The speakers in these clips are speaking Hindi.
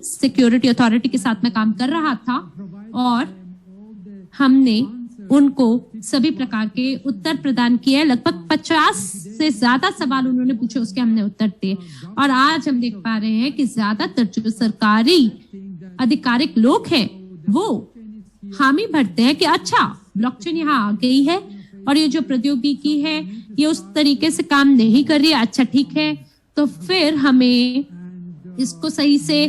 सिक्योरिटी अथॉरिटी के साथ में काम कर रहा था और हमने उनको सभी प्रकार के उत्तर प्रदान किए। लगभग 50 से ज्यादा सवाल उन्होंने पूछे, उसके हमने उत्तर दिए। और आज हम देख पा रहे हैं कि ज्यादातर जो सरकारी आधिकारिक लोग हैं वो हामी भरते हैं कि अच्छा ब्लॉकचेन यहाँ आ गई है और ये जो प्रौद्योगिकी है ये उस तरीके से काम नहीं कर रही है, अच्छा ठीक है, तो फिर हमें इसको सही से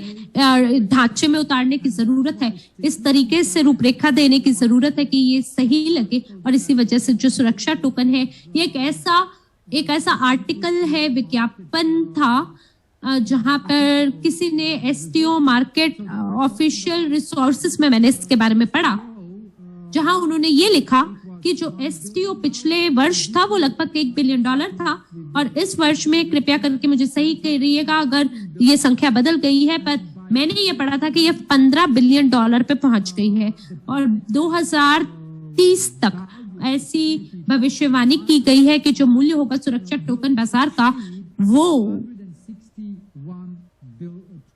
ढांचे में उतारने की जरूरत है, इस तरीके से रूपरेखा देने की जरूरत है कि ये सही लगे। और इसी वजह से जो सुरक्षा टोकन है ये एक ऐसा आर्टिकल है, विज्ञापन था जहां पर किसी ने एसटीओ मार्केट ऑफिशियल रिसोर्सेस में मैंने इसके बारे में पढ़ा, जहां उन्होंने ये लिखा कि जो एसटीओ पिछले वर्ष था वो लगभग $1 बिलियन था और इस वर्ष में, कृपया करके मुझे सही करिएगा अगर ये संख्या बदल गई है, पर मैंने ये पढ़ा था कि ये $15 बिलियन पे पहुंच गई है। और 2030 तक ऐसी भविष्यवाणी की गई है कि जो मूल्य होगा सुरक्षा टोकन बाजार का वो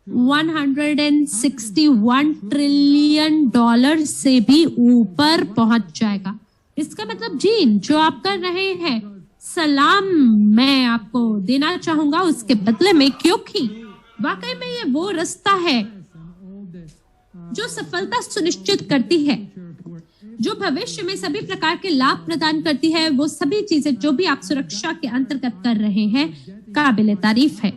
$161 ट्रिलियन से भी ऊपर पहुंच जाएगा। इसका मतलब जीन जो आप कर रहे हैं, सलाम मैं आपको देना चाहूंगा उसके बदले में, क्योंकि वाकई में ये वो रास्ता है जो सफलता सुनिश्चित करती है, जो भविष्य में सभी प्रकार के लाभ प्रदान करती है। वो सभी चीजें जो भी आप सुरक्षा के अंतर्गत कर रहे हैं काबिले तारीफ है।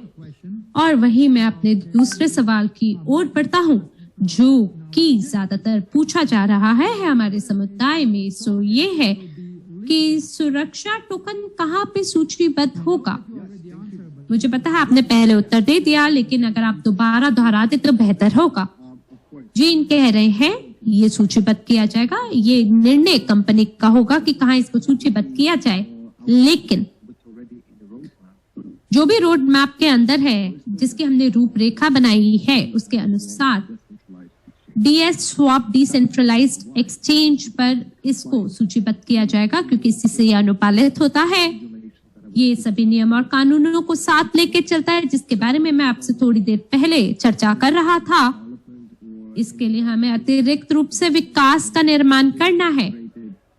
और वहीं मैं अपने दूसरे सवाल की ओर बढ़ता हूं जो कि ज्यादातर पूछा जा रहा है हमारे समुदाय में, सो ये है कि सुरक्षा टोकन कहाँ पे सूचीबद्ध होगा। मुझे पता है आपने पहले उत्तर दे दिया, लेकिन अगर आप दोबारा दोहरा दे तो बेहतर होगा। जीन कह रहे हैं ये सूचीबद्ध किया जाएगा, ये निर्णय कंपनी का होगा कि कहाँ इसको सूचीबद्ध किया जाए, लेकिन जो भी रोड मैप के अंदर है जिसकी हमने रूपरेखा बनाई है उसके अनुसार DS स्वैप डिसेंट्रलाइज्ड एक्सचेंज पर इसको सूचीबद्ध किया जाएगा, क्योंकि इसी से यह अनुपालित होता है। ये सभी नियम और कानूनों को साथ लेके चलता है, जिसके बारे में मैं आपसे थोड़ी देर पहले चर्चा कर रहा था। इसके लिए हमें अतिरिक्त रूप से विकास का निर्माण करना है,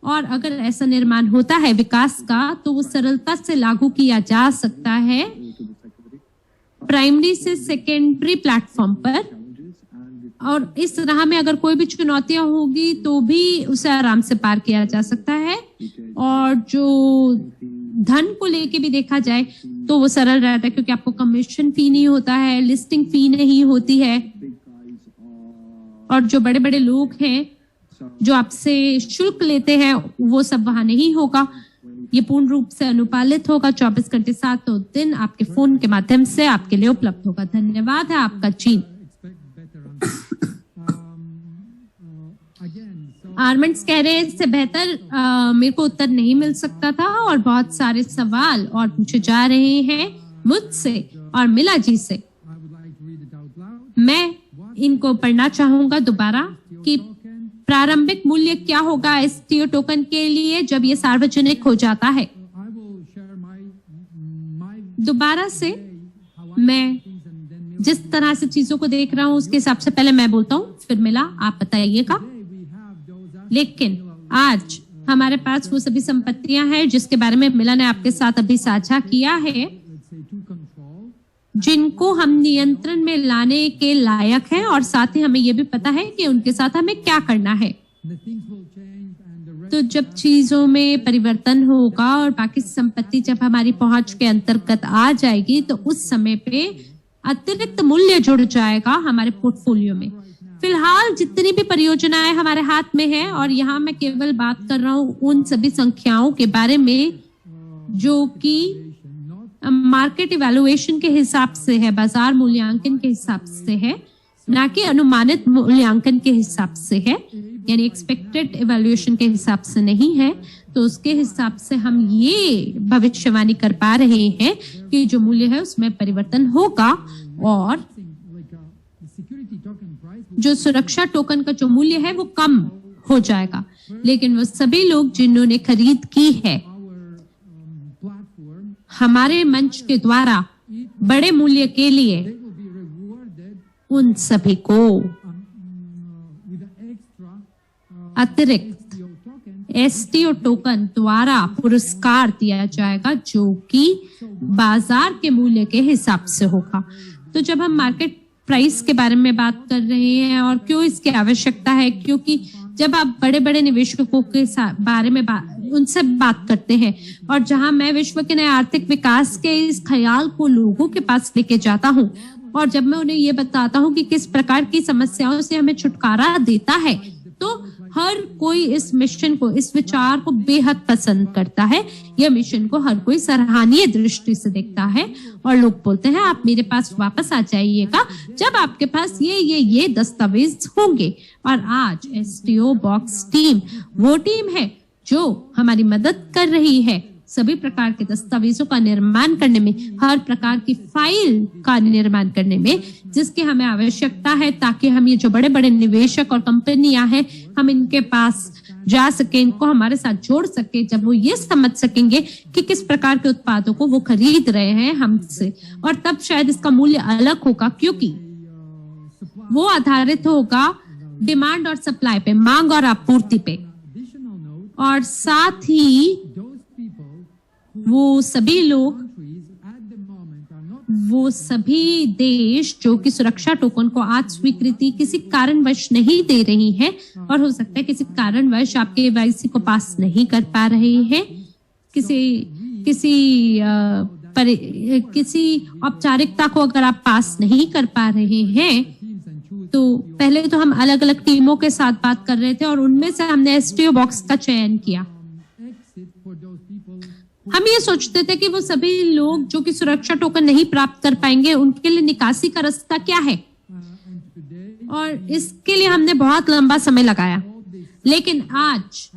और अगर ऐसा निर्माण होता है विकास का तो वो सरलता से लागू किया जा सकता है प्राइमरी से सेकेंडरी प्लेटफॉर्म पर। और इस राह में अगर कोई भी चुनौतियां होगी तो भी उसे आराम से पार किया जा सकता है। और जो धन को लेके भी देखा जाए तो वो सरल रहता है, क्योंकि आपको कमीशन फी नहीं होता है, लिस्टिंग फी नहीं होती है, और जो बड़े बड़े लोग हैं जो आपसे शुल्क लेते हैं वो सब वहां नहीं होगा। ये पूर्ण रूप से अनुपालित होगा, 24 घंटे 7 दिन आपके फोन के माध्यम से आपके लिए उपलब्ध होगा। धन्यवाद है आपका चीन। आर्मेंट्स कह रहे हैं इससे बेहतर मेरे को उत्तर नहीं मिल सकता था, और बहुत सारे सवाल और पूछे जा रहे हैं मुझसे और मिला जी से। मैं इनको पढ़ना चाहूंगा दोबारा कि प्रारंभिक मूल्य क्या होगा एसटीओ टोकन के लिए जब ये सार्वजनिक हो जाता है। दोबारा से मैं जिस तरह से चीजों को देख रहा हूं उसके हिसाब से पहले मैं बोलता हूं, फिर मिला आप बताइएगा। लेकिन आज हमारे पास वो सभी संपत्तियां हैं जिसके बारे में मिला ने आपके साथ अभी साझा किया है, जिनको हम नियंत्रण में लाने के लायक हैं, और साथ ही हमें यह भी पता है कि उनके साथ हमें क्या करना है। तो जब चीजों में परिवर्तन होगा और बाकी संपत्ति जब हमारी पहुंच के अंतर्गत आ जाएगी तो उस समय पे अतिरिक्त मूल्य जुड़ जाएगा हमारे पोर्टफोलियो में। फिलहाल जितनी भी परियोजनाएं हमारे हाथ में है, और यहाँ मैं केवल बात कर रहा हूँ उन सभी संख्याओं के बारे में जो कि मार्केट इवैल्यूएशन के हिसाब से है, बाजार मूल्यांकन के हिसाब से है, ना कि अनुमानित मूल्यांकन के हिसाब से है, यानी एक्सपेक्टेड इवैल्यूएशन के हिसाब से नहीं है। तो उसके हिसाब से हम ये भविष्यवाणी कर पा रहे हैं कि जो मूल्य है उसमें परिवर्तन होगा, और जो सुरक्षा टोकन का जो मूल्य है वो कम हो जाएगा। लेकिन वो सभी लोग जिन्होंने खरीद की है हमारे मंच के द्वारा बड़े मूल्य के लिए, उन सभी को अतिरिक्त एसटीओ टोकन द्वारा पुरस्कार दिया जाएगा, जो कि बाजार के मूल्य के हिसाब से होगा। तो जब हम मार्केट प्राइस के बारे में बात कर रहे हैं और क्यों इसकी आवश्यकता है, क्योंकि जब आप बड़े बड़े निवेशकों के बारे में उनसे बात करते हैं और जहां मैं विश्व के नए आर्थिक विकास के इस ख्याल को लोगों के पास लेके जाता हूं और जब मैं उन्हें ये बताता हूं कि किस प्रकार की समस्याओं से हमें छुटकारा देता है, तो हर कोई इस मिशन को, इस विचार को बेहद पसंद करता है। यह मिशन को हर कोई सराहनीय दृष्टि से देखता है और लोग बोलते हैं आप मेरे पास वापस आ जाइएगा जब आपके पास ये दस्तावेज होंगे। और आज एसटीओ बॉक्स टीम वो टीम है जो हमारी मदद कर रही है सभी प्रकार के दस्तावेजों का निर्माण करने में, हर प्रकार की फाइल का निर्माण करने में, जिसकी हमें आवश्यकता है ताकि हम ये जो बड़े बड़े निवेशक और कंपनियां हैं, हम इनके पास जा सके, इनको हमारे साथ जोड़ सके, जब वो ये समझ सकेंगे कि किस प्रकार के उत्पादों को वो खरीद रहे हैं हमसे, और तब शायद इसका मूल्य अलग होगा, क्योंकि वो आधारित होगा डिमांड और सप्लाई पे, मांग और आपूर्ति पे। और साथ ही वो सभी लोग, वो सभी देश जो कि सुरक्षा टोकन को आज स्वीकृति किसी कारणवश नहीं दे रही है, और हो सकता है किसी कारणवश आपके केवाईसी को पास नहीं कर पा रहे हैं, किसी औपचारिकता को अगर आप पास नहीं कर पा रहे हैं, तो पहले तो हम अलग अलग टीमों के साथ बात कर रहे थे और उनमें से हमने एसटीओ बॉक्स का चयन किया। हम ये सोचते थे कि वो सभी लोग जो कि सुरक्षा टोकन नहीं प्राप्त कर पाएंगे, उनके लिए निकासी का रास्ता क्या है, और इसके लिए हमने बहुत लंबा समय लगाया। लेकिन आज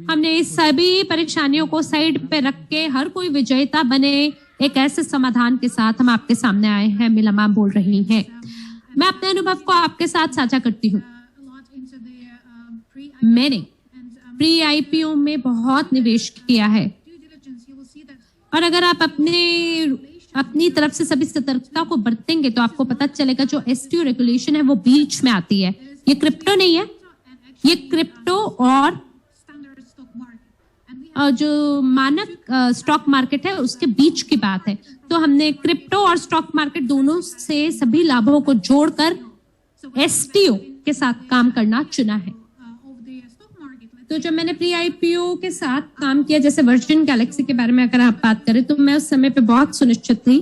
हमने इस सभी परेशानियों को साइड पे रख के हर कोई विजेता बने एक ऐसे समाधान के साथ हम आपके सामने आए हैं। मिलमा बोल रही हैं। मैं अपने अनुभव को आपके साथ साझा करती हूँ। मैंने प्री आईपीओ में बहुत निवेश किया है, और अगर आप अपनी तरफ से सभी सतर्कता को बरतेंगे तो आपको पता चलेगा जो एसटीओ रेगुलेशन है वो बीच में आती है। ये क्रिप्टो नहीं है, ये क्रिप्टो और जो मानक स्टॉक मार्केट है उसके बीच की बात है। तो हमने क्रिप्टो और स्टॉक मार्केट दोनों से सभी लाभों को जोड़कर एसटीओ के साथ काम करना चुना है। तो जब मैंने प्री आईपीओ के साथ काम किया, जैसे वर्जिन गैलेक्सी के बारे में अगर आप बात करें, तो मैं उस समय पे बहुत सुनिश्चित थी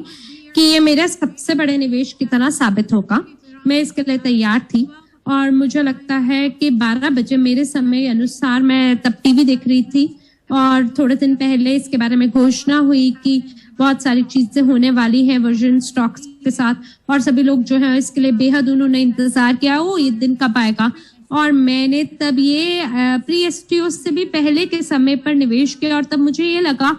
कि ये मेरे सबसे बड़े निवेश की तरह साबित होगा। मैं इसके लिए तैयार थी, और मुझे लगता है कि 12 बजे मेरे समय अनुसार मैं तब टीवी देख रही थी, और थोड़े दिन पहले इसके बारे में घोषणा हुई कि बहुत सारी चीजें होने वाली हैं वर्जिन स्टॉक्स के साथ, और सभी लोग जो है इसके लिए बेहद उन्होंने इंतजार किया, वो ये दिन कब आएगा। और मैंने तब ये प्री एसटीओ से भी पहले के समय पर निवेश किया, और तब मुझे ये लगा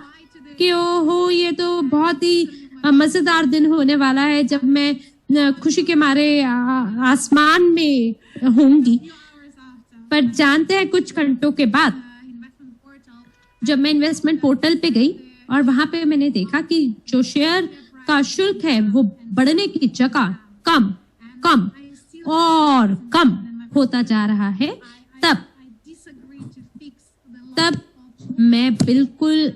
कि ओहो ये तो बहुत ही मजेदार दिन होने वाला है, जब मैं खुशी के मारे आसमान में होंगी। पर जानते हैं कुछ घंटों के बाद जब मैं इन्वेस्टमेंट पोर्टल पे गई और वहां पे मैंने देखा कि जो शेयर का शुल्क है वो बढ़ने की जगह कम कम और कम होता जा रहा है, तब मैं बिल्कुल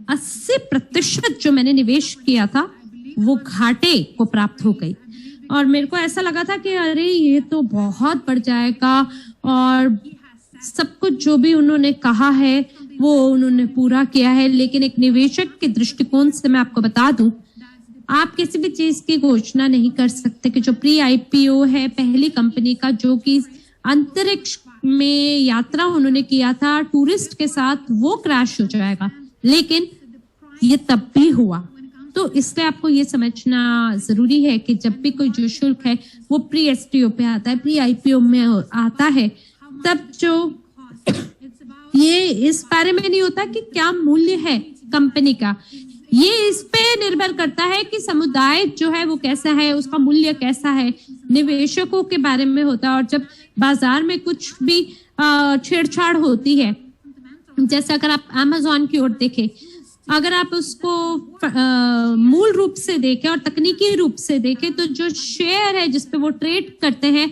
80% जो मैंने निवेश किया था वो घाटे को प्राप्त हो गई। और मेरे को ऐसा लगा था कि अरे ये तो बहुत बढ़ जाएगा, और सब कुछ जो भी उन्होंने कहा है वो उन्होंने पूरा किया है। लेकिन एक निवेशक के दृष्टिकोण से मैं आपको बता दूं, आप किसी भी चीज की घोषणा नहीं कर सकते कि जो प्री आईपीओ है पहली कंपनी का, जो कि अंतरिक्ष में यात्रा उन्होंने किया था टूरिस्ट के साथ, वो क्रैश हो जाएगा। लेकिन ये तब भी हुआ। तो इसलिए आपको ये समझना जरूरी है कि जब भी कोई जो शुल्क है वो प्री एसटीओ पे आता है, प्री आईपीओ में आता है, तब जो ये इस बारे में नहीं होता कि क्या मूल्य है कंपनी का, ये इस पे निर्भर करता है कि समुदाय जो है वो कैसा है, उसका मूल्य कैसा है, निवेशकों के बारे में होता है। और जब बाजार में कुछ भी छेड़छाड़ होती है, जैसे अगर आप अमेज़न की ओर देखें अगर आप उसको मूल रूप से देखें और तकनीकी रूप से देखें तो जो शेयर है जिसपे वो ट्रेड करते हैं,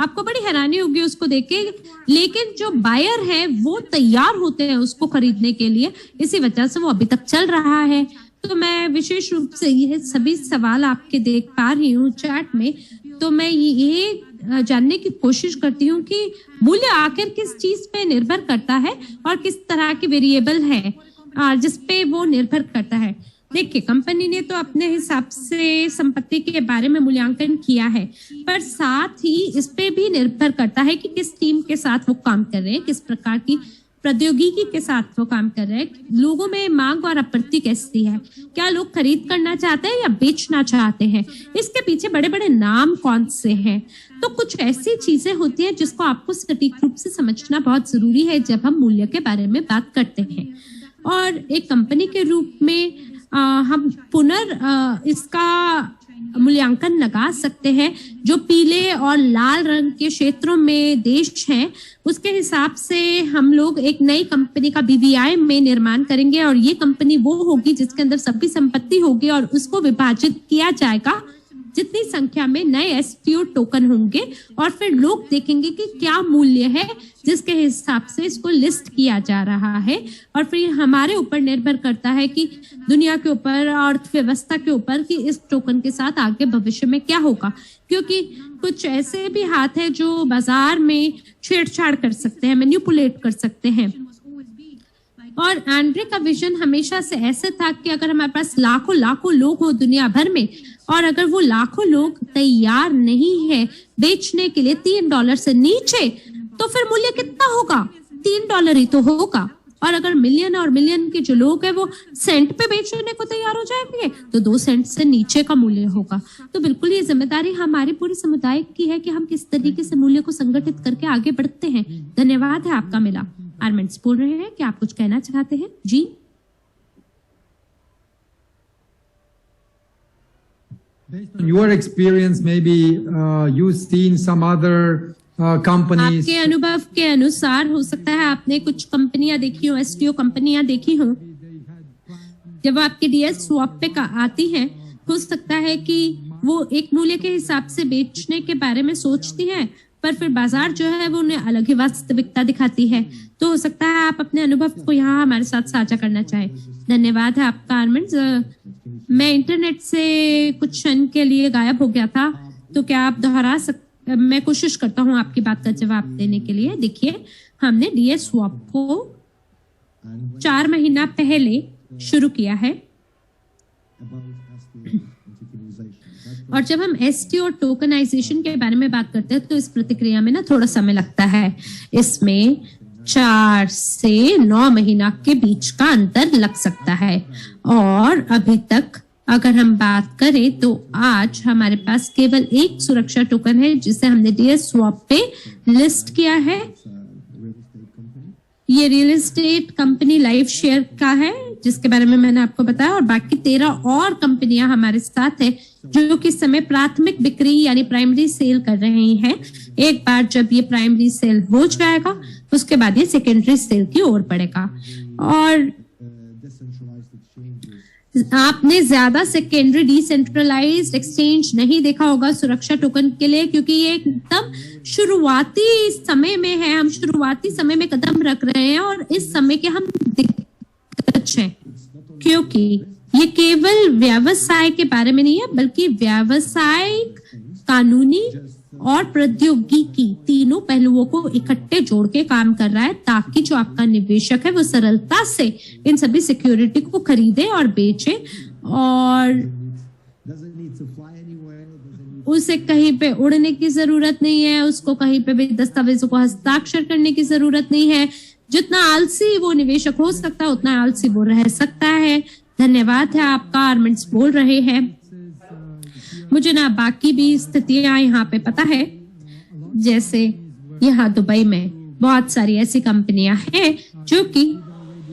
आपको बड़ी हैरानी होगी उसको देख के, लेकिन जो बायर है वो तैयार होते हैं उसको खरीदने के लिए, इसी वजह से वो अभी तक चल रहा है। तो मैं विशेष रूप से ये सभी सवाल आपके देख पा रही हूँ चैट में, तो मैं ये जानने की कोशिश करती हूँ कि मूल्य आखिर किस चीज पे निर्भर करता है और किस तरह की वेरिएबल है जिसपे वो निर्भर करता है। देखिए, कंपनी ने तो अपने हिसाब से संपत्ति के बारे में मूल्यांकन किया है, पर साथ ही इस पे भी निर्भर करता है कि किस टीम के साथ वो काम कर रहे हैं, किस प्रकार की प्रौद्योगिकी के साथ वो काम कर रहे हैं, लोगों में मांग और आपूर्ति कैसी है, क्या लोग खरीद करना चाहते हैं या बेचना चाहते हैं, इसके पीछे बड़े बड़े नाम कौन से हैं। तो कुछ ऐसी चीजें होती हैं जिसको आपको सटीक रूप से समझना बहुत जरूरी है जब हम मूल्य के बारे में बात करते हैं। और एक कंपनी के रूप में हम इसका मूल्यांकन लगा सकते हैं। जो पीले और लाल रंग के क्षेत्रों में देश हैं, उसके हिसाब से हम लोग एक नई कंपनी का बीवीआई में निर्माण करेंगे और ये कंपनी वो होगी जिसके अंदर सबकी संपत्ति होगी और उसको विभाजित किया जाएगा जितनी संख्या में नए एसटीओ टोकन होंगे, और फिर लोग देखेंगे कि क्या मूल्य है जिसके हिसाब से इसको लिस्ट किया जा रहा है। और फिर हमारे ऊपर निर्भर करता है कि दुनिया के ऊपर, अर्थव्यवस्था के ऊपर, कि इस टोकन के साथ आगे भविष्य में क्या होगा, क्योंकि कुछ ऐसे भी हाथ है जो बाजार में छेड़छाड़ कर सकते हैं, मैनिपुलेट कर सकते हैं। और एंड्रे का विजन हमेशा से ऐसे था कि अगर हमारे पास लाखों लाखों लोग हो दुनिया भर में, और अगर वो लाखों लोग तैयार नहीं है बेचने के लिए $3 से नीचे, तो फिर मूल्य कितना होगा? $3 ही तो होगा। और अगर मिलियन और मिलियन के जो लोग हैं वो सेंट पे बेचने को तैयार हो जाएंगे, तो 2 सेंट से नीचे का मूल्य होगा। तो बिल्कुल ये जिम्मेदारी हमारी पूरी समुदाय की है कि हम किस तरीके से मूल्य को संगठित करके आगे बढ़ते हैं। धन्यवाद है आपका मिला। आर्मेंट्स बोल रहे हैं कि आप कुछ कहना चाहते हैं? जी, Based on your experience, maybe you've seen some other companies. आपके अनुभव के अनुसार हो सकता है आपने कुछ कंपनियां देखी हो, एसटीओ कंपनियां देखी हो। जब आपकी डीएस स्वैप पे आती हैं, हो सकता है कि वो एक मूल्य के हिसाब से बेचने के बारे में सोचती हैं, पर फिर बाजार जो है वो उन्हें अलग ही वास्तविकता दिखाती है। तो हो सकता है आप अपने अनुभव को यहाँ हमारे साथ साझा करना चाहें। धन्यवाद है आपका आर्मेंट्स। मैं इंटरनेट से कुछ क्षण के लिए गायब हो गया था, तो क्या आप दोहरा मैं कोशिश करता हूँ आपकी बात का जवाब देने के लिए। देखिए, हमने डीएस स्वैप को 4 महीना पहले शुरू किया है, और जब हम एसटीओ टोकनाइजेशन के बारे में बात करते हैं तो इस प्रतिक्रिया में ना थोड़ा समय लगता है। इसमें 4 से 9 महीना के बीच का अंतर लग सकता है। और अभी तक अगर हम बात करें तो आज हमारे पास केवल एक सुरक्षा टोकन है जिसे हमने डीएस स्वैप पे लिस्ट किया है। ये real estate company life share का है जिसके बारे में मैंने आपको बताया, और बाकी 13 और कंपनियां हमारे साथ है जो कि इस समय प्राथमिक बिक्री यानी प्राइमरी सेल कर रही हैं। एक बार जब ये प्राइमरी सेल हो जाएगा उसके बाद ये सेकेंडरी सेल की ओर बढ़ेगा। और आपने ज्यादा सेकेंडरी डिसेंट्रलाइज्ड एक्सचेंज नहीं देखा होगा सुरक्षा टोकन के लिए, क्योंकि ये एकदम शुरुआती समय में है। हम शुरुआती समय में कदम रख रहे हैं और इस समय के हम दिक्कत हैं, क्योंकि ये केवल व्यवसाय के बारे में नहीं है बल्कि व्यावसायिक, कानूनी और प्रौद्योगिकी तीनों पहलुओं को इकट्ठे जोड़ के काम कर रहा है, ताकि जो आपका निवेशक है वो सरलता से इन सभी सिक्योरिटी को खरीदे और बेचे, और उसे कहीं पे उड़ने की जरूरत नहीं है, उसको कहीं पे भी दस्तावेजों को हस्ताक्षर करने की जरूरत नहीं है। जितना आलसी वो निवेशक हो सकता है उतना आलसी वो रह सकता है। धन्यवाद है आपका। आर्मेंट्स बोल रहे हैं, मुझे ना बाकी भी स्थितियां यहाँ पे पता है, जैसे यहाँ दुबई में बहुत सारी ऐसी कंपनियां हैं जो कि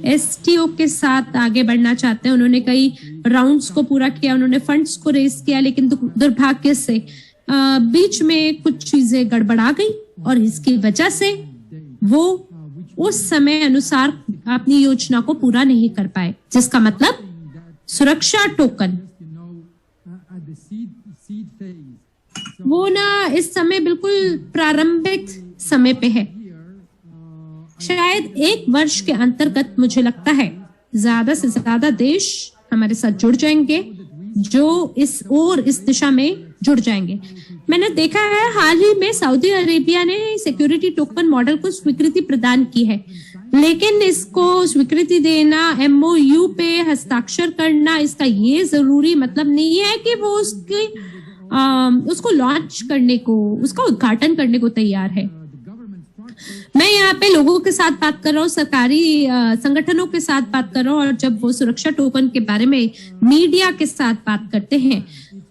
एसटीओ के साथ आगे बढ़ना चाहते हैं। उन्होंने कई राउंड्स को पूरा किया, उन्होंने फंड्स को रेज किया, लेकिन दुर्भाग्य से बीच में कुछ चीजें गड़बड़ा गई और इसकी वजह से वो उस समय अनुसार अपनी योजना को पूरा नहीं कर पाए, जिसका मतलब सुरक्षा token at the seed phase. वो ना इस समय बिल्कुल प्रारंभिक समय पे है। शायद 1 वर्ष के अंतर्गत मुझे लगता है ज्यादा से ज्यादा देश हमारे साथ जुड़ जाएंगे, जो इस दिशा में जुड़ जाएंगे। मैंने देखा है हाल ही में सऊदी अरेबिया ने सिक्योरिटी टोकन मॉडल को स्वीकृति प्रदान की है, लेकिन इसको स्वीकृति देना, MOU पे हस्ताक्षर करना, इसका ये जरूरी मतलब नहीं है कि वो उसको लॉन्च करने को, उसका उद्घाटन करने को तैयार है। मैं यहाँ पे लोगों के साथ बात कर रहा हूँ, सरकारी संगठनों के साथ बात कर रहा हूँ, और जब वो सुरक्षा टोकन के बारे में मीडिया के साथ बात करते हैं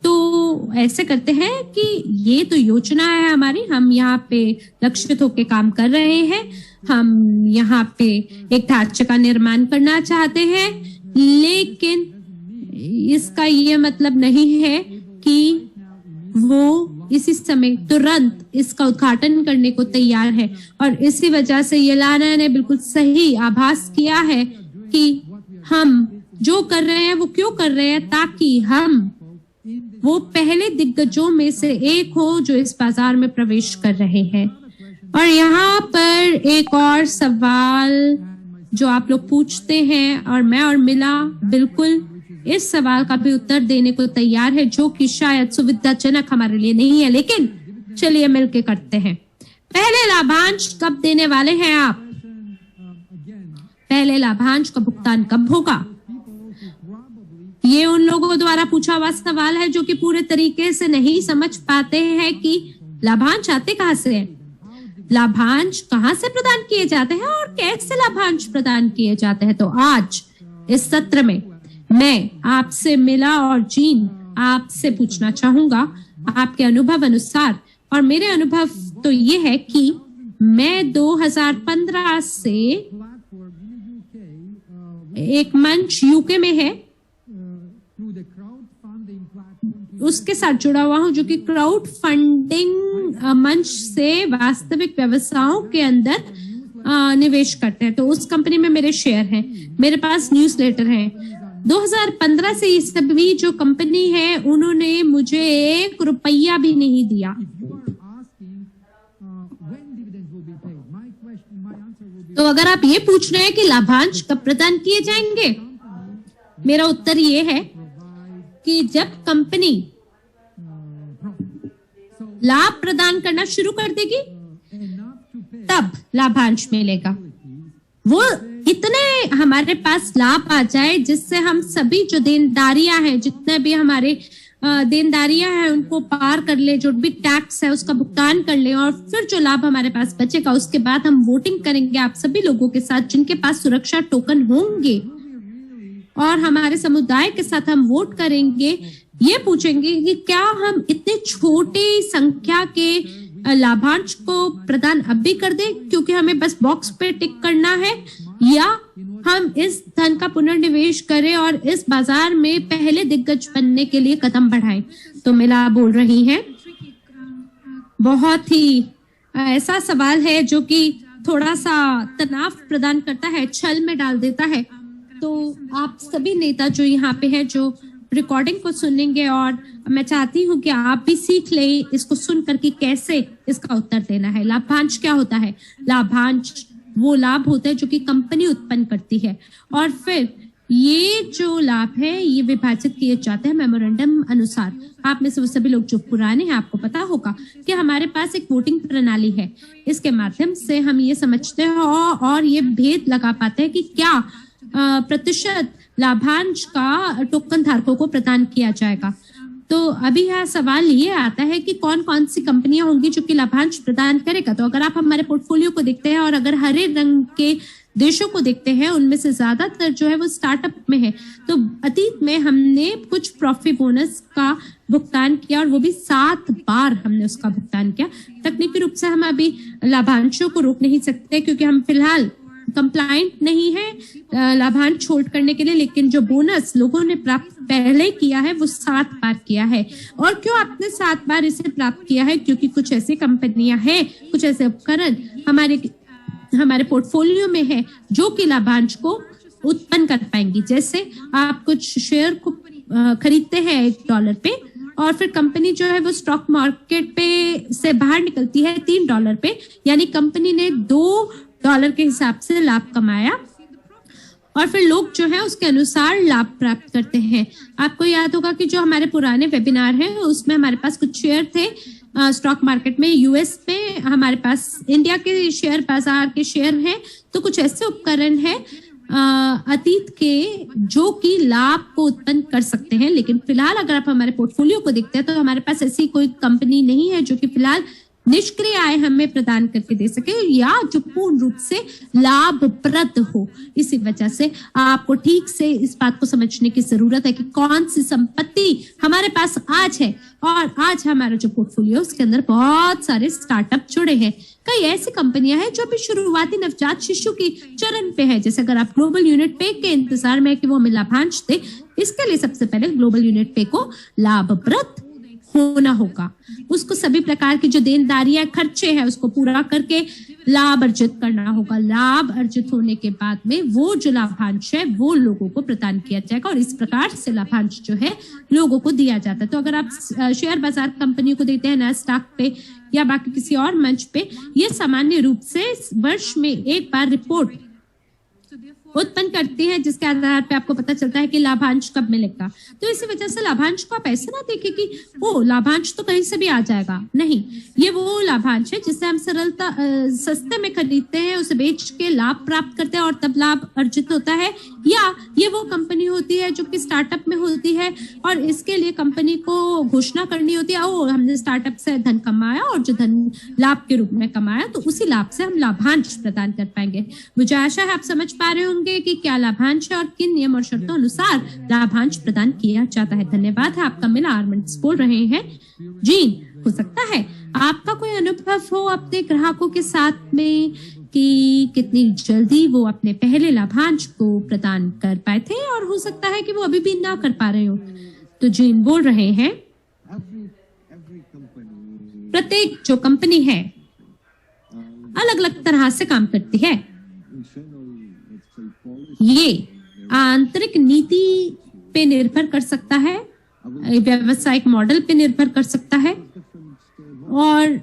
तो ऐसे करते हैं कि ये तो योजना है हमारी, हम यहाँ पे लक्षित होकर काम कर रहे हैं, हम यहाँ पे एक ढांचे का निर्माण करना चाहते हैं, लेकिन इसका ये मतलब नहीं है कि वो इसी समय तुरंत इसका उद्घाटन करने को तैयार है। और इसी वजह से येलाना ने बिल्कुल सही आभास किया है कि हम जो कर रहे हैं वो क्यों कर रहे हैं, ताकि हम वो पहले दिग्गजों में से एक हो जो इस बाजार में प्रवेश कर रहे हैं। और यहाँ पर एक और सवाल जो आप लोग पूछते हैं, और मैं और मिला बिल्कुल इस सवाल का भी उत्तर देने को तैयार है, जो कि शायद सुविधाजनक हमारे लिए नहीं है, लेकिन चलिए मिलके करते हैं। पहले लाभांश कब देने वाले हैं आप? पहले लाभांश का भुगतान कब होगा? ये उन लोगों द्वारा पूछा हुआ सवाल है जो कि पूरे तरीके से नहीं समझ पाते हैं कि लाभांश आते कहां से हैं, लाभांश कहां से प्रदान किए जाते हैं और कैसे लाभांश प्रदान किए जाते हैं। तो आज इस सत्र में मैं आपसे मिला और जीन आपसे पूछना चाहूंगा आपके अनुभव अनुसार, और मेरे अनुभव तो ये है कि मैं 2015 से एक मंच यूके में है उसके साथ जुड़ा हुआ हूं, जो कि क्राउड फंडिंग मंच से वास्तविक व्यवसायों के अंदर निवेश करते हैं। तो उस कंपनी में मेरे शेयर हैं, मेरे पास न्यूज़लेटर है। 2015 से इस सभी जो कंपनी है उन्होंने मुझे 1 रुपया भी नहीं दिया। तो अगर आप ये पूछ रहे हैं कि लाभांश कब प्रदान किए जाएंगे, मेरा उत्तर ये है कि जब कंपनी लाभ प्रदान करना शुरू कर देगी तब लाभांश मिलेगा। वो इतने हमारे पास लाभ आ जाए जिससे हम सभी जो देनदारियां हैं, जितने भी हमारे देनदारियां हैं उनको पार कर ले, जो भी टैक्स है उसका भुगतान कर ले, और फिर जो लाभ हमारे पास बचेगा उसके बाद हम वोटिंग करेंगे आप सभी लोगों के साथ जिनके पास सुरक्षा टोकन होंगे, और हमारे समुदाय के साथ हम वोट करेंगे, ये पूछेंगे कि क्या हम इतने छोटी संख्या के लाभांश को प्रदान अब भी कर दें क्योंकि हमें बस बॉक्स पे टिक करना है, या हम इस धन का पुनर्निवेश करें और इस बाजार में पहले दिग्गज बनने के लिए कदम बढ़ाएं। तो मिला बोल रही हैं, बहुत ही ऐसा सवाल है जो कि थोड़ा सा तनाव प्रदान करता है, छल में डाल देता है। तो आप सभी नेता जो यहाँ पे हैं, जो रिकॉर्डिंग को सुनेंगे, और मैं चाहती हूँ कि आप भी सीख लें इसको सुन करके कैसे इसका उत्तर देना है। लाभांश क्या होता है? लाभांश वो लाभ होता है जो कि कंपनी उत्पन्न करती है, और फिर ये जो लाभ है ये विभाजित किए जाते हैं मेमोरेंडम अनुसार। आप में से वो सभी लोग जो पुराने हैं आपको पता होगा कि हमारे पास एक वोटिंग प्रणाली है, इसके माध्यम से हम ये समझते हैं और ये भेद लगा पाते हैं कि क्या प्रतिशत लाभांश का टोकन धारकों को प्रदान किया जाएगा। तो अभी यह सवाल ये आता है कि कौन कौन सी कंपनियां होंगी जो कि लाभांश प्रदान करेगा। तो अगर आप हमारे पोर्टफोलियो को देखते हैं और अगर हरे रंग के देशों को देखते हैं, उनमें से ज्यादातर जो है वो स्टार्टअप में है। तो अतीत में हमने कुछ प्रॉफिट बोनस का भुगतान किया, और वो भी 7 बार हमने उसका भुगतान किया। तकनीकी रूप से हम अभी लाभांशों को रोक नहीं सकते क्योंकि हम फिलहाल कंप्लाइंट नहीं है लाभांश छोड़ करने के लिए, लेकिन जो बोनस लोगों ने प्राप्त पहले किया है वो 7 बार किया है। और क्यों आपने 7 बार इसे प्राप्त किया है? क्योंकि कुछ ऐसी कंपनियां हैं, कुछ ऐसे उपकरण हमारे हमारे पोर्टफोलियो में है जो कि लाभांश को उत्पन्न कर पाएंगी। जैसे आप कुछ शेयर को खरीदते हैं $1 पे और फिर कंपनी जो है वो स्टॉक मार्केट पे से बाहर निकलती है $3 पे, यानी कंपनी ने $2 के हिसाब से लाभ कमाया और फिर लोग जो है उसके अनुसार लाभ प्राप्त करते हैं। आपको याद होगा कि जो हमारे पुराने वेबिनार हैं उसमें हमारे पास कुछ शेयर थे स्टॉक मार्केट में, यूएस में, हमारे पास इंडिया के शेयर बाजार के शेयर हैं। तो कुछ ऐसे उपकरण हैं अतीत के जो कि लाभ को उत्पन्न कर सकते हैं, लेकिन फिलहाल अगर आप हमारे पोर्टफोलियो को देखते हैं तो हमारे पास ऐसी कोई कंपनी नहीं है जो कि फिलहाल निष्क्रिय आय हमें प्रदान करके दे सके या जो पूर्ण रूप से लाभप्रद हो। इसी वजह से आपको ठीक से इस बात को समझने की जरूरत है कि कौन सी संपत्ति हमारे पास आज है, और आज हमारा जो पोर्टफोलियो उसके अंदर बहुत सारे स्टार्टअप जुड़े हैं। कई ऐसी कंपनियां हैं जो भी शुरुआती नवजात शिशु की चरण पे है। जैसे अगर आप ग्लोबल यूनिट पे के इंतजार में है कि वो हमें लाभांश दे, इसके लिए सबसे पहले ग्लोबल यूनिट पे को लाभप्रद होना होगा। उसको सभी प्रकार की जो देनदारियां खर्चे हैं उसको पूरा करके लाभ अर्जित करना होगा। लाभ अर्जित होने के बाद में वो जो लाभांश है वो लोगों को प्रदान किया जाएगा और इस प्रकार से लाभांश जो है लोगों को दिया जाता है। तो अगर आप शेयर बाजार कंपनी को देते हैं नैस्डैक पे या बाकी किसी और मंच पे, ये सामान्य रूप से वर्ष में एक बार रिपोर्ट उत्पन्न करती है जिसके आधार पे आपको पता चलता है कि लाभांश कब मिलेगा। तो इसी वजह से लाभांश को आप ऐसे ना देखें कि ओ लाभांश तो कहीं से भी आ जाएगा, नहीं, ये वो लाभांश है जिससे हम सरलता सस्ते में खरीदते हैं, उसे बेच के लाभ प्राप्त करते हैं और तब लाभ अर्जित होता है। या ये वो कंपनी होती है जो कि स्टार्टअप में होती है और इसके लिए कंपनी को घोषणा करनी होती है, ओ हमने स्टार्टअप से धन कमाया और जो धन लाभ के रूप में कमाया तो उसी लाभ से हम लाभांश प्रदान कर पाएंगे। मुझे आशा है आप समझ पा रहे होंगे कि क्या लाभांश है और किन नियम और शर्तों अनुसार लाभांश प्रदान किया जाता है। धन्यवाद है आपका। मिला आर्मेंट्स बोल रहे हैं। जीन, हो सकता है आपका कोई अनुभव हो अपने ग्राहकों के साथ में कि कितनी जल्दी वो अपने पहले लाभांश को प्रदान कर पाए थे और हो सकता है कि वो अभी भी ना कर पा रहे हो। तो जीन बोल रहे हैं, प्रत्येक जो कंपनी है अलग अलग तरह से काम करती है। ये आंतरिक नीति पे निर्भर कर सकता है, व्यावसायिक मॉडल पे निर्भर कर सकता है और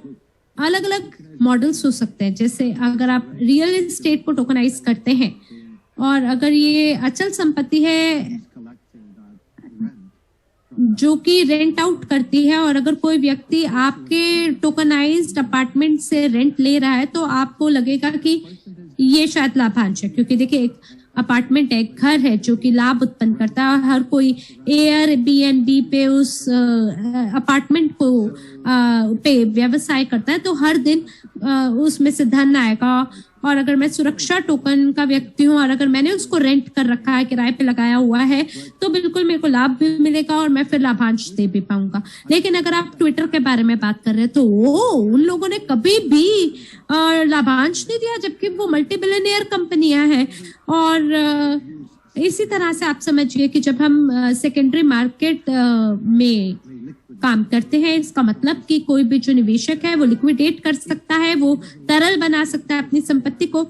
अलग अलग मॉडल्स हो सकते हैं। जैसे अगर आप रियल एस्टेट को टोकनाइज करते हैं और अगर ये अचल संपत्ति है जो कि रेंट आउट करती है और अगर कोई व्यक्ति आपके टोकनाइज्ड अपार्टमेंट से रेंट ले रहा है तो आपको लगेगा कि ये शायद लाभांश है, क्योंकि देखिए एक अपार्टमेंट है, एक घर है जो कि लाभ उत्पन्न करता है। हर कोई एयरबीएनबी पे उस अपार्टमेंट को पे व्यवसाय करता है तो हर दिन उसमें से धन आएगा। और अगर मैं सुरक्षा टोकन का व्यक्ति हूँ और अगर मैंने उसको रेंट कर रखा है, किराए पे लगाया हुआ है, तो बिल्कुल मेरे को लाभ भी मिलेगा और मैं फिर लाभांश दे भी पाऊंगा। लेकिन अगर आप ट्विटर के बारे में बात कर रहे हैं तो उन लोगों ने कभी भी लाभांश नहीं दिया, जबकि वो मल्टी बिलियनियर कंपनियां हैं। और इसी तरह से आप समझिए कि जब हम सेकेंडरी मार्केट में काम करते हैं, इसका मतलब कि कोई भी जो निवेशक है वो लिक्विडेट कर सकता है, वो तरल बना सकता है अपनी संपत्ति को।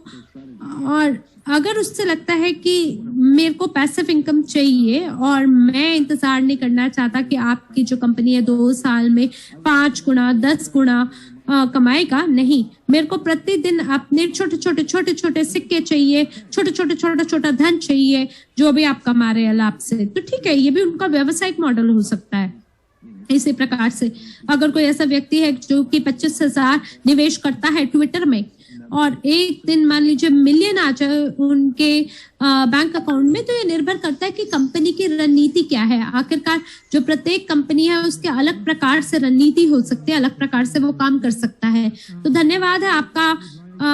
और अगर उससे लगता है कि मेरे को पैसिव इनकम चाहिए और मैं इंतजार नहीं करना चाहता कि आपकी जो कंपनी है 2 साल में 5 गुना 10 गुना कमाएगा, नहीं, मेरे को प्रतिदिन अपने छोटे छोटे सिक्के चाहिए, छोटा धन चाहिए जो भी आप कमा रहे हैं लाभ से, तो ठीक है, ये भी उनका व्यवसायिक मॉडल हो सकता है। इसी प्रकार से अगर कोई ऐसा व्यक्ति है जो कि 25,000 निवेश करता है ट्विटर में और एक दिन मान लीजिए मिलियन आ जाए उनके बैंक अकाउंट में, तो ये निर्भर करता है कि कंपनी की रणनीति क्या है। आखिरकार जो प्रत्येक कंपनी है उसके अलग प्रकार से रणनीति हो सकती है, अलग प्रकार से वो काम कर सकता है। तो धन्यवाद है आपका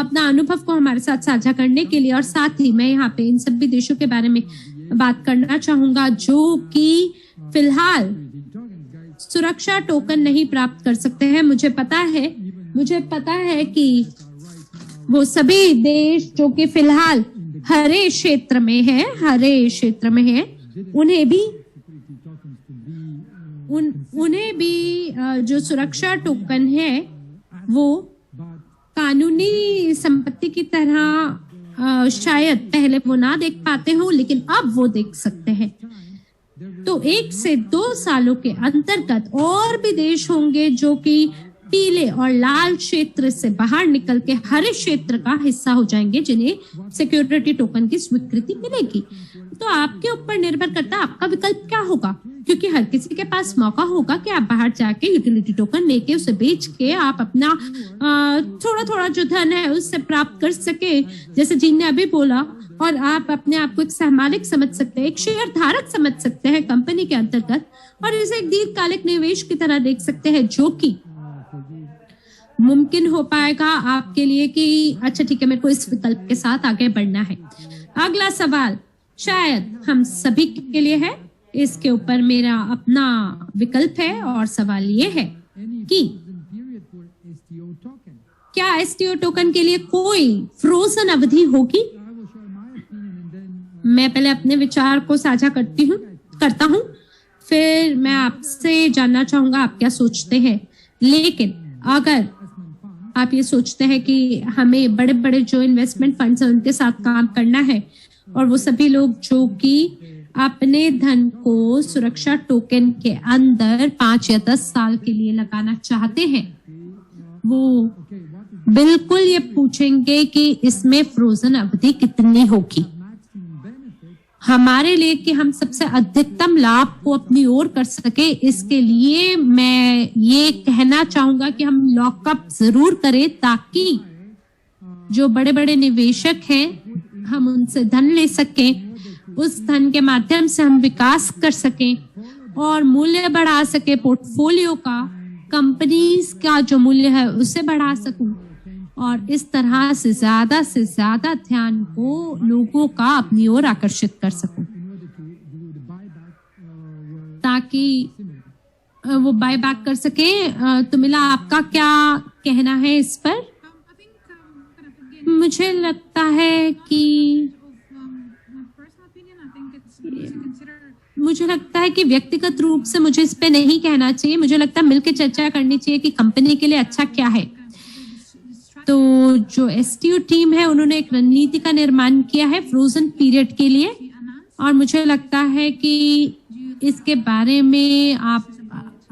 अपना अनुभव को हमारे साथ साझा करने के लिए। और साथ ही मैं यहाँ पे इन सभी देशों के बारे में बात करना चाहूंगा जो कि फिलहाल सुरक्षा टोकन नहीं प्राप्त कर सकते हैं। मुझे पता है कि वो सभी देश जो कि फिलहाल हरे क्षेत्र में है, उन्हें भी जो सुरक्षा टोकन है वो कानूनी संपत्ति की तरह शायद पहले वो ना देख पाते हो, लेकिन अब वो देख सकते हैं। तो 1 से 2 सालों के अंतर्गत और भी देश होंगे जो कि पीले और लाल क्षेत्र से बाहर निकल के हरे क्षेत्र का हिस्सा हो जाएंगे, जिन्हें सिक्योरिटी टोकन की स्वीकृति मिलेगी। तो आपके ऊपर निर्भर करता है आपका विकल्प क्या होगा, क्योंकि हर किसी के पास मौका होगा कि आप बाहर जाके यूटिलिटी टोकन लेके उसे बेच के आप अपना थोड़ा थोड़ा जो धन है उससे प्राप्त कर सके, जैसे जीन ने अभी बोला, और आप अपने आप को एक सहमालिक समझ सकते हैं, एक शेयर धारक समझ सकते हैं कंपनी के अंतर्गत, और इसे एक दीर्घकालिक निवेश की तरह देख सकते हैं, जो कि मुमकिन हो पाएगा आपके लिए कि अच्छा ठीक है, मेरे को इस विकल्प के साथ आगे बढ़ना है। अगला सवाल शायद हम सभी के लिए है, इसके ऊपर मेरा अपना विकल्प है, और सवाल ये है कि क्या एसटीओ टोकन के लिए कोई फ्रोजन अवधि होगी? मैं पहले अपने विचार को साझा करता हूं, फिर मैं आपसे जानना चाहूंगा आप क्या सोचते हैं। लेकिन अगर आप ये सोचते हैं कि हमें बड़े बड़े जो इन्वेस्टमेंट फंड्स हैं उनके साथ काम करना है, और वो सभी लोग जो कि अपने धन को सुरक्षा टोकन के अंदर 5 या 10 साल के लिए लगाना चाहते हैं, वो बिल्कुल ये पूछेंगे कि इसमें फ्रोजन अवधि कितनी होगी हमारे लिए, कि हम सबसे अधिकतम लाभ को अपनी ओर कर सके। इसके लिए मैं ये कहना चाहूंगा कि हम लॉकअप जरूर करें, ताकि जो बड़े बड़े निवेशक हैं हम उनसे धन ले सकें, उस धन के माध्यम से हम विकास कर सकें और मूल्य बढ़ा सके पोर्टफोलियो का, कंपनीज का जो मूल्य है उसे बढ़ा सकूं, और इस तरह से ज्यादा ध्यान को लोगों का अपनी ओर आकर्षित कर सकूं, ताकि वो बाय बैक कर सके। तो मिला, आपका क्या कहना है इस पर? मुझे लगता है कि व्यक्तिगत रूप से मुझे इस पे नहीं कहना चाहिए, मुझे लगता है मिलकर चर्चा करनी चाहिए कि कंपनी के लिए अच्छा क्या है। तो जो एसटीओ टीम है उन्होंने एक रणनीति का निर्माण किया है फ्रोजन पीरियड के लिए, और मुझे लगता है कि इसके बारे में आप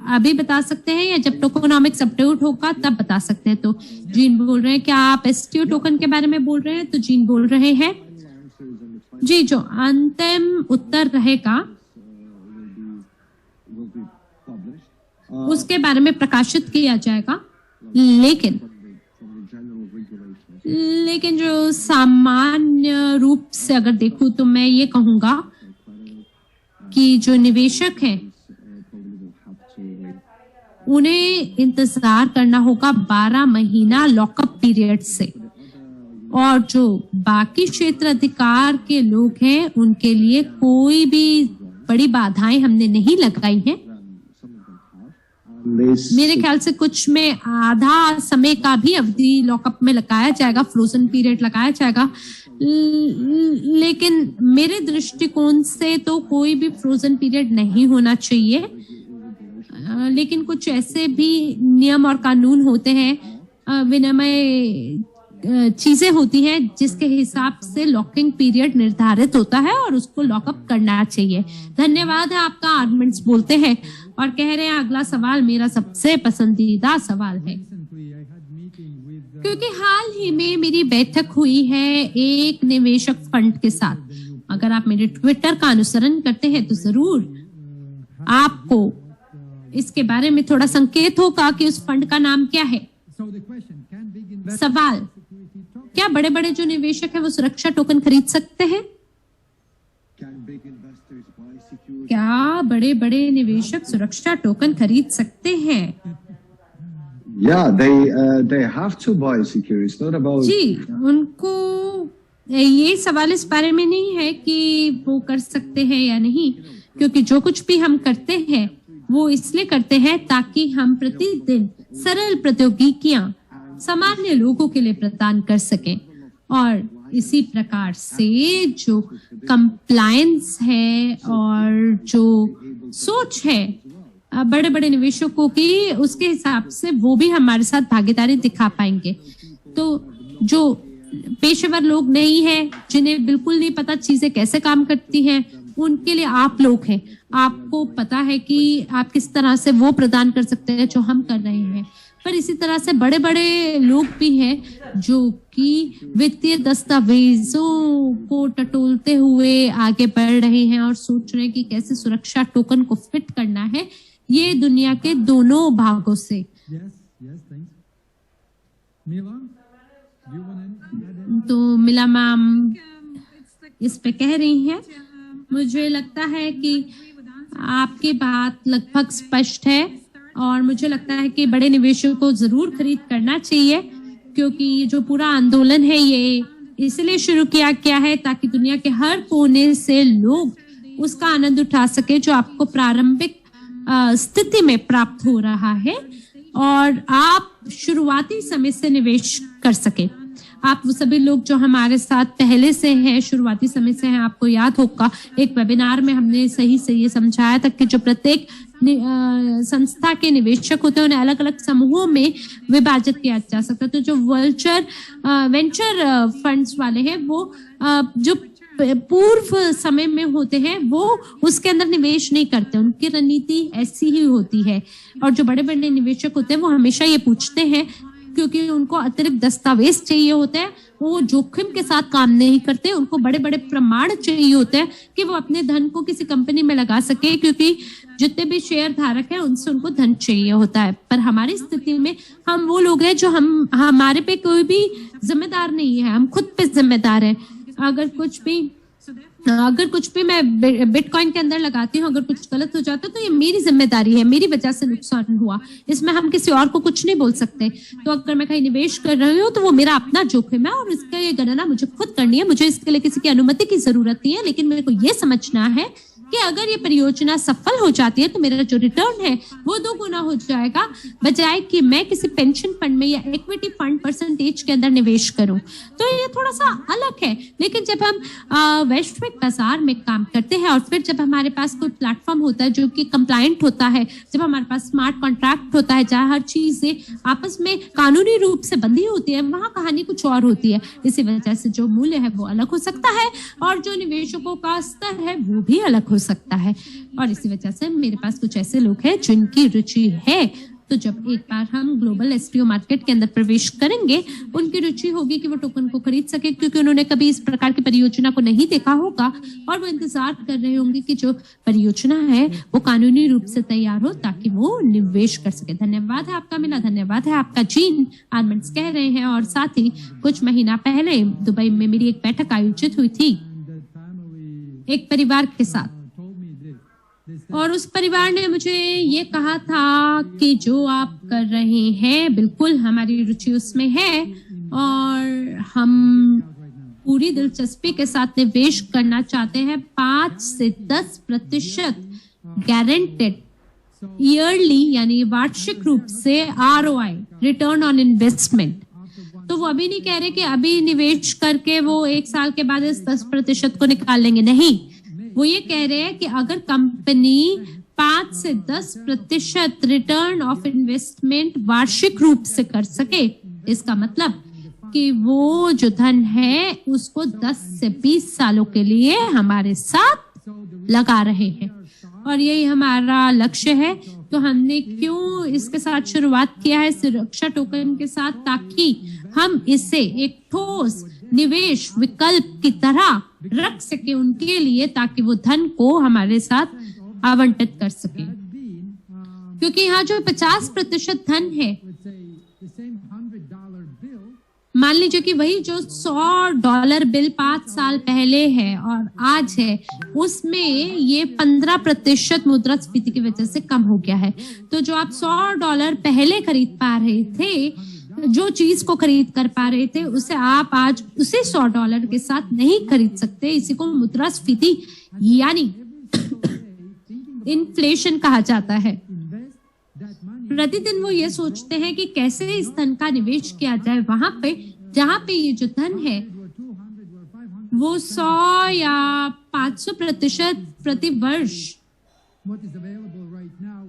अभी बता सकते हैं या जब टोकोनॉमिक्स अपडेट होगा तब बता सकते हैं। तो जीन बोल रहे हैं, क्या आप एसटीओ टोकन के बारे में बोल रहे हैं? तो जीन बोल रहे हैं जी, जो अंतिम उत्तर रहेगा उसके बारे में प्रकाशित किया जाएगा, लेकिन जो सामान्य रूप से अगर देखूं तो मैं ये कहूंगा कि जो निवेशक हैं उन्हें इंतजार करना होगा 12 महीना लॉकअप पीरियड से, और जो बाकी क्षेत्र अधिकार के लोग हैं उनके लिए कोई भी बड़ी बाधाएं हमने नहीं लगाई हैं। मेरे ख्याल से कुछ में आधा समय का भी अवधि लॉकअप में लगाया जाएगा, फ्रोजन पीरियड लगाया जाएगा, लेकिन मेरे दृष्टिकोण से तो कोई भी फ्रोजन पीरियड नहीं होना चाहिए। लेकिन कुछ ऐसे भी नियम और कानून होते हैं, विनिमय चीजें होती हैं जिसके हिसाब से लॉकिंग पीरियड निर्धारित होता है और उसको लॉकअप करना चाहिए। धन्यवाद है आपका। आर्गुमेंट्स बोलते हैं और कह रहे हैं अगला सवाल मेरा सबसे पसंदीदा सवाल है, क्योंकि हाल ही में मेरी बैठक हुई है एक निवेशक फंड के साथ। अगर आप मेरे ट्विटर का अनुसरण करते हैं तो जरूर आपको इसके बारे में थोड़ा संकेत होगा कि उस फंड का नाम क्या है। सवाल, क्या बड़े बड़े जो निवेशक हैं वो सुरक्षा टोकन खरीद सकते हैं? क्या बड़े बड़े निवेशक सुरक्षा टोकन खरीद सकते हैं? Yeah, they have to buy securities, not about. जी, उनको ये सवाल इस बारे में नहीं है कि वो कर सकते हैं या नहीं, क्योंकि जो कुछ भी हम करते हैं वो इसलिए करते हैं ताकि हम प्रतिदिन सरल प्रौद्योगिकियां सामान्य लोगों के लिए प्रदान कर सकें, और इसी प्रकार से जो कंप्लायंस है और जो सोच है बड़े बड़े निवेशकों की, उसके हिसाब से वो भी हमारे साथ भागीदारी दिखा पाएंगे। तो जो पेशेवर लोग नहीं है, जिन्हें बिल्कुल नहीं पता चीजें कैसे काम करती हैं, उनके लिए आप लोग हैं। आपको पता है कि आप किस तरह से वो प्रदान कर सकते हैं जो हम कर रहे हैं। पर इसी तरह से बड़े बड़े लोग भी हैं जो कि वित्तीय दस्तावेजों को टटोलते हुए आगे बढ़ रहे हैं और सोच रहे हैं कि कैसे सुरक्षा टोकन को फिट करना है, ये दुनिया के दोनों भागों से। Yes, thanks. Mila, do you want to add anything? तो मिला मैम इस पे कह रही हैं, मुझे लगता है कि आपकी बात लगभग स्पष्ट है और मुझे लगता है कि बड़े निवेशकों को जरूर खरीद करना चाहिए, क्योंकि जो पूरा आंदोलन है ये इसलिए शुरू किया गया है ताकि दुनिया के हर कोने से लोग उसका आनंद उठा सके जो आपको प्रारंभिक स्थिति में प्राप्त हो रहा है और आप शुरुआती समय से निवेश कर सके। आप वो सभी लोग जो हमारे साथ पहले से हैं, शुरुआती समय से हैं, आपको याद होगा एक वेबिनार में हमने सही से ये समझाया था कि जो प्रत्येक संस्था के निवेशक होते हैं उन्हें अलग अलग समूहों में विभाजित किया जा सकता है। तो जो वेंचर फंड्स वाले हैं वो जो पूर्व समय में होते हैं वो उसके अंदर निवेश नहीं करते, उनकी रणनीति ऐसी ही होती है। और जो बड़े बड़े निवेशक होते हैं वो हमेशा ये पूछते हैं, क्योंकि उनको अतिरिक्त दस्तावेज चाहिए होते हैं, वो जोखिम के साथ काम नहीं करते, उनको बड़े बड़े प्रमाण चाहिए होते हैं कि वो अपने धन को किसी कंपनी में लगा सके, क्योंकि जितने भी शेयर धारक हैं उनसे उनको धन चाहिए होता है। पर हमारी स्थिति में हम वो लोग हैं जो हमारे पे कोई भी जिम्मेदार नहीं है, हम खुद पे जिम्मेदार हैं। अगर कुछ भी मैं बिटकॉइन के अंदर लगाती हूँ, अगर कुछ गलत हो जाता है तो ये मेरी जिम्मेदारी है, मेरी वजह से नुकसान हुआ, इसमें हम किसी और को कुछ नहीं बोल सकते। तो अगर मैं कहीं निवेश कर रही हूँ तो वो मेरा अपना जोखिम है और इसका ये गणना मुझे खुद करनी है, मुझे इसके लिए किसी की अनुमति की जरूरत नहीं है। लेकिन मेरे को ये समझना है कि अगर ये परियोजना सफल हो जाती है तो मेरा जो रिटर्न है वो 2 गुना हो जाएगा, बजाय कि मैं किसी पेंशन फंड में या इक्विटी फंड परसेंटेज के अंदर निवेश करूं। तो ये थोड़ा सा अलग है। लेकिन जब हम वैश्विक बाजार में काम करते हैं और फिर जब हमारे पास कोई प्लेटफॉर्म होता है जो कि कंप्लायंट होता है, जब हमारे पास स्मार्ट कॉन्ट्रैक्ट होता है जहाँ हर चीजें आपस में कानूनी रूप से बंधी होती है, वहां कहानी कुछ और होती है। इसी वजह से जो मूल्य है वो अलग हो सकता है और जो निवेशकों का स्तर है वो भी अलग हो सकता है। और इसी वजह से मेरे पास कुछ ऐसे लोग हैं जिनकी रुचि है, तो जब एक बार हम ग्लोबल एसटीओ मार्केट के अंदर प्रवेश करेंगे, उनकी रुचि होगी कि वो टोकन को खरीद सके, क्योंकि उन्होंने कभी इस प्रकार की परियोजना को नहीं देखा होगा और वो इंतजार कर रहे होंगे कि जो परियोजना है वो कानूनी रूप से तैयार हो ताकि वो निवेश कर सके। धन्यवाद है आपका मिला, धन्यवाद है आपका जीन आर्मेंट्स कह रहे हैं। और साथ ही कुछ महीना पहले दुबई में मेरी एक बैठक आयोजित हुई थी एक परिवार के साथ, और उस परिवार ने मुझे ये कहा था कि जो आप कर रहे हैं बिल्कुल हमारी रुचि उसमें है और हम पूरी दिलचस्पी के साथ निवेश करना चाहते हैं। 5 से 10% गारंटेड ईयरली यानी वार्षिक रूप से ROI रिटर्न ऑन इन्वेस्टमेंट। तो वो अभी नहीं कह रहे कि अभी निवेश करके वो 1 साल के बाद इस 10% को निकाल लेंगे, नहीं, वो ये कह रहे हैं कि अगर कंपनी 5 से 10% रिटर्न ऑफ इन्वेस्टमेंट वार्षिक रूप से कर सके, इसका मतलब कि वो जो धन है उसको 10 से 20 सालों के लिए हमारे साथ लगा रहे हैं और यही हमारा लक्ष्य है। तो हमने क्यों इसके साथ शुरुआत किया है सुरक्षा टोकन के साथ, ताकि हम इसे एक ठोस निवेश विकल्प की तरह रख सके उनके लिए, ताकि वो धन को हमारे साथ आवंटित कर सके। क्योंकि यहाँ जो 50% धन है, मान लीजिए कि वही जो $100 बिल 5 साल पहले है और आज है, उसमें ये 15% मुद्रास्फीति की वजह से कम हो गया है। तो जो आप $100 पहले खरीद पा रहे थे, जो चीज को खरीद कर पा रहे थे, उसे आप आज उसे $100 के साथ नहीं खरीद सकते। इसी को मुद्रास्फीति यानी इन्फ्लेशन कहा जाता है। प्रतिदिन वो ये सोचते हैं कि कैसे इस धन का निवेश किया जाए वहां पे जहां पे ये जो धन है वो 100 या 500% प्रति वर्ष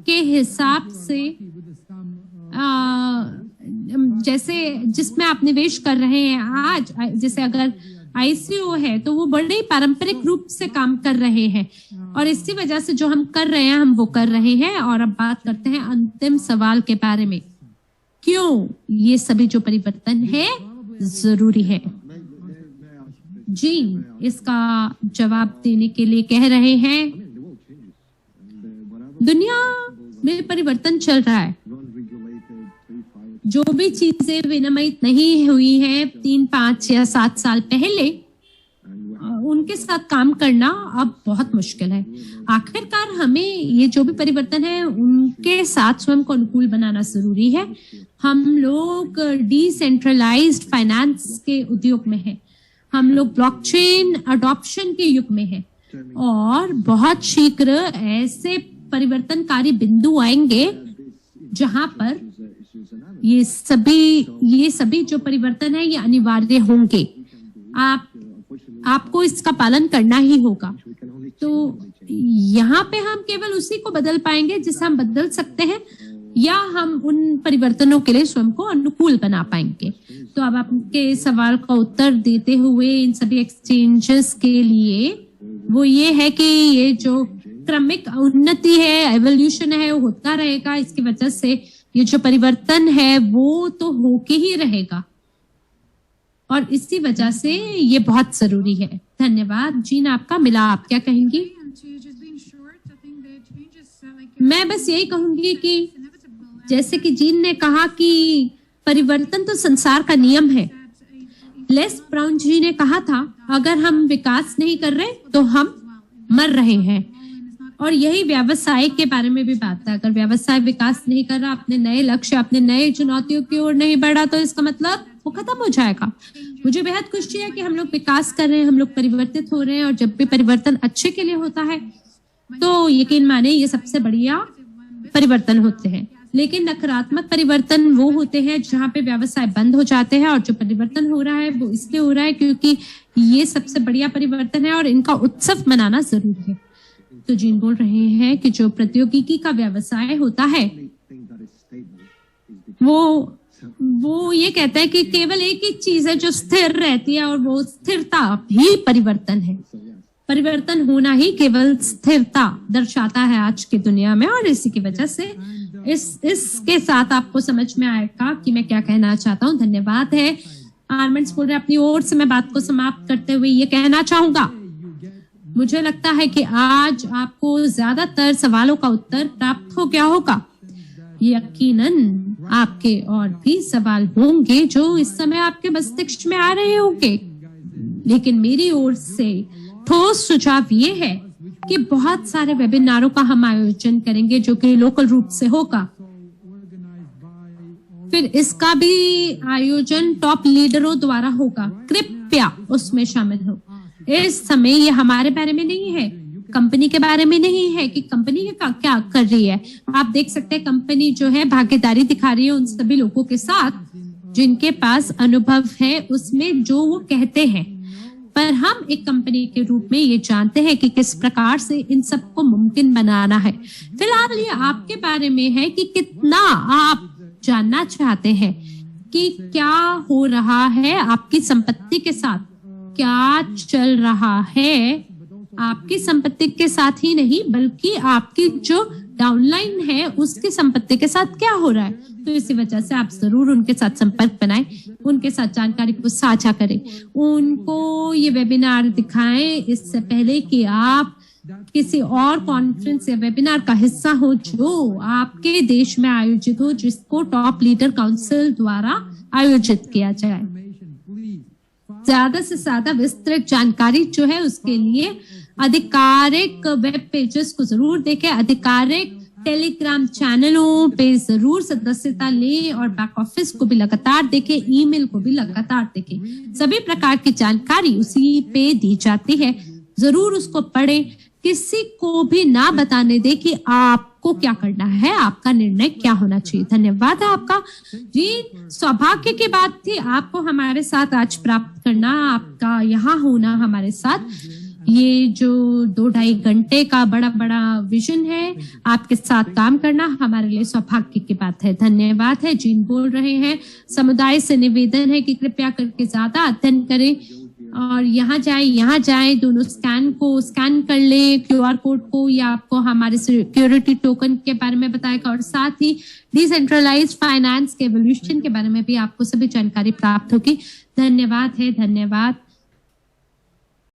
के हिसाब से जैसे जिसमें आप निवेश कर रहे हैं आज, जैसे अगर ICO है तो वो बड़े पारंपरिक रूप से काम कर रहे हैं और इसी वजह से जो हम कर रहे हैं हम वो कर रहे हैं। और अब बात करते हैं अंतिम सवाल के बारे में, क्यों ये सभी जो परिवर्तन है जरूरी है। जीन इसका जवाब देने के लिए कह रहे हैं, दुनिया में परिवर्तन चल रहा है, जो भी चीजें विनियमित नहीं हुई है 3, 5 या 7 साल पहले, उनके साथ काम करना अब बहुत मुश्किल है। आखिरकार हमें ये जो भी परिवर्तन है उनके साथ स्वयं को अनुकूल बनाना जरूरी है। हम लोग डिसेंट्रलाइज्ड फाइनेंस के उद्योग में हैं, हम लोग ब्लॉकचेन अडॉप्शन के युग में हैं और बहुत शीघ्र ऐसे परिवर्तनकारी बिंदु आएंगे जहां पर ये सभी जो परिवर्तन है ये अनिवार्य होंगे। आपको इसका पालन करना ही होगा। तो यहाँ पे हम केवल उसी को बदल पाएंगे जिसे हम बदल सकते हैं, या हम उन परिवर्तनों के लिए स्वयं को अनुकूल बना पाएंगे। तो अब आपके सवाल का उत्तर देते हुए इन सभी एक्सचेंजेस के लिए वो ये है कि ये जो क्रमिक उन्नति है, एवोल्यूशन है, वो होता रहेगा। इसकी वजह से ये जो परिवर्तन है वो तो होके ही रहेगा और इसी वजह से ये बहुत जरूरी है। धन्यवाद। जीन आपका मिला, आप क्या कहेंगी? मैं बस यही कहूंगी कि जैसे कि जीन ने कहा कि परिवर्तन तो संसार का नियम है। लेस ब्राउन जी ने कहा था अगर हम विकास नहीं कर रहे तो हम मर रहे हैं। और यही व्यवसाय के बारे में भी बात है। अगर व्यवसाय विकास नहीं कर रहा, अपने नए लक्ष्य, अपने नए चुनौतियों की ओर नहीं बढ़ा, तो इसका मतलब वो खत्म हो जाएगा। मुझे बेहद खुशी है कि हम लोग विकास कर रहे हैं, हम लोग परिवर्तित हो रहे हैं और जब भी परिवर्तन अच्छे के लिए होता है तो यकीन माने ये सबसे बढ़िया परिवर्तन होते हैं। लेकिन नकारात्मक परिवर्तन वो होते हैं जहाँ पे व्यवसाय बंद हो जाते हैं और जो परिवर्तन हो रहा है वो इसलिए हो रहा है क्योंकि ये सबसे बढ़िया परिवर्तन है और इनका उत्सव मनाना जरूरी है। तो जीन बोल रहे हैं कि जो प्रौद्योगिकी का व्यवसाय होता है वो ये कहता है कि केवल एक ही चीज है जो स्थिर रहती है और वो स्थिरता भी परिवर्तन है। परिवर्तन होना ही केवल स्थिरता दर्शाता है आज की दुनिया में। और इसी की वजह से इसके साथ आपको समझ में आएगा कि मैं क्या कहना चाहता हूँ। धन्यवाद है। आर्मेंट्स बोल रहे अपनी ओर से मैं बात को समाप्त करते हुए ये कहना चाहूंगा, मुझे लगता है कि आज आपको ज्यादातर सवालों का उत्तर प्राप्त हो गया होगा। यकीनन आपके और भी सवाल होंगे जो इस समय आपके मस्तिष्क में आ रहे होंगे, लेकिन मेरी ओर से ठोस सुझाव ये है कि बहुत सारे वेबिनारों का हम आयोजन करेंगे जो कि लोकल रूप से होगा। फिर इसका भी आयोजन टॉप लीडरों द्वारा होगा। कृपया उसमें शामिल हो। इस समय ये हमारे बारे में नहीं है, कंपनी के बारे में नहीं है कि कंपनी क्या कर रही है। आप देख सकते हैं कंपनी जो है भागीदारी दिखा रही है उन सभी लोगों के साथ जिनके पास अनुभव है उसमें जो वो कहते हैं। पर हम एक कंपनी के रूप में ये जानते हैं कि किस प्रकार से इन सबको मुमकिन बनाना है। फिलहाल ये आपके बारे में है कि कितना आप जानना चाहते हैं कि क्या हो रहा है आपकी संपत्ति के साथ, क्या चल रहा है आपकी संपत्ति के साथ ही नहीं बल्कि आपकी जो डाउनलाइन है उसकी संपत्ति के साथ क्या हो रहा है। तो इसी वजह से आप जरूर उनके साथ संपर्क बनाएं, उनके साथ जानकारी को साझा करें, उनको ये वेबिनार दिखाएं इससे पहले कि आप किसी और कॉन्फ्रेंस या वेबिनार का हिस्सा हो जो आपके देश में आयोजित हो, जिसको टॉप लीडर काउंसिल द्वारा आयोजित किया जाए। ज्यादा से ज्यादा विस्तृत जानकारी जो है उसके लिए आधिकारिक वेब पेजेस को जरूर देखें, आधिकारिक टेलीग्राम चैनलों पे जरूर सदस्यता लें और बैक ऑफिस को भी लगातार देखें, ईमेल को भी लगातार देखें। सभी प्रकार की जानकारी उसी पे दी जाती है, जरूर उसको पढ़ें। किसी को भी ना बताने दे कि आपको क्या करना है, आपका निर्णय क्या होना चाहिए। धन्यवाद है आपका जी। सौभाग्य की बात थी आपको हमारे साथ आज प्राप्त करना, आपका यहाँ होना हमारे साथ। ये जो 2-2.5 घंटे का बड़ा बड़ा विजन है, आपके साथ काम करना हमारे लिए सौभाग्य की बात है। धन्यवाद है। जीन बोल रहे हैं, समुदाय से निवेदन है कि कृपया करके ज्यादा अध्ययन करें और यहाँ जाए, दोनों स्कैन कर ले QR कोड को, या आपको हमारे सिक्योरिटी टोकन के बारे में बताएगा और साथ ही डिसेंट्रलाइज्ड फाइनेंस के एवोल्यूशन के बारे में भी आपको सभी जानकारी प्राप्त होगी। धन्यवाद है। धन्यवाद।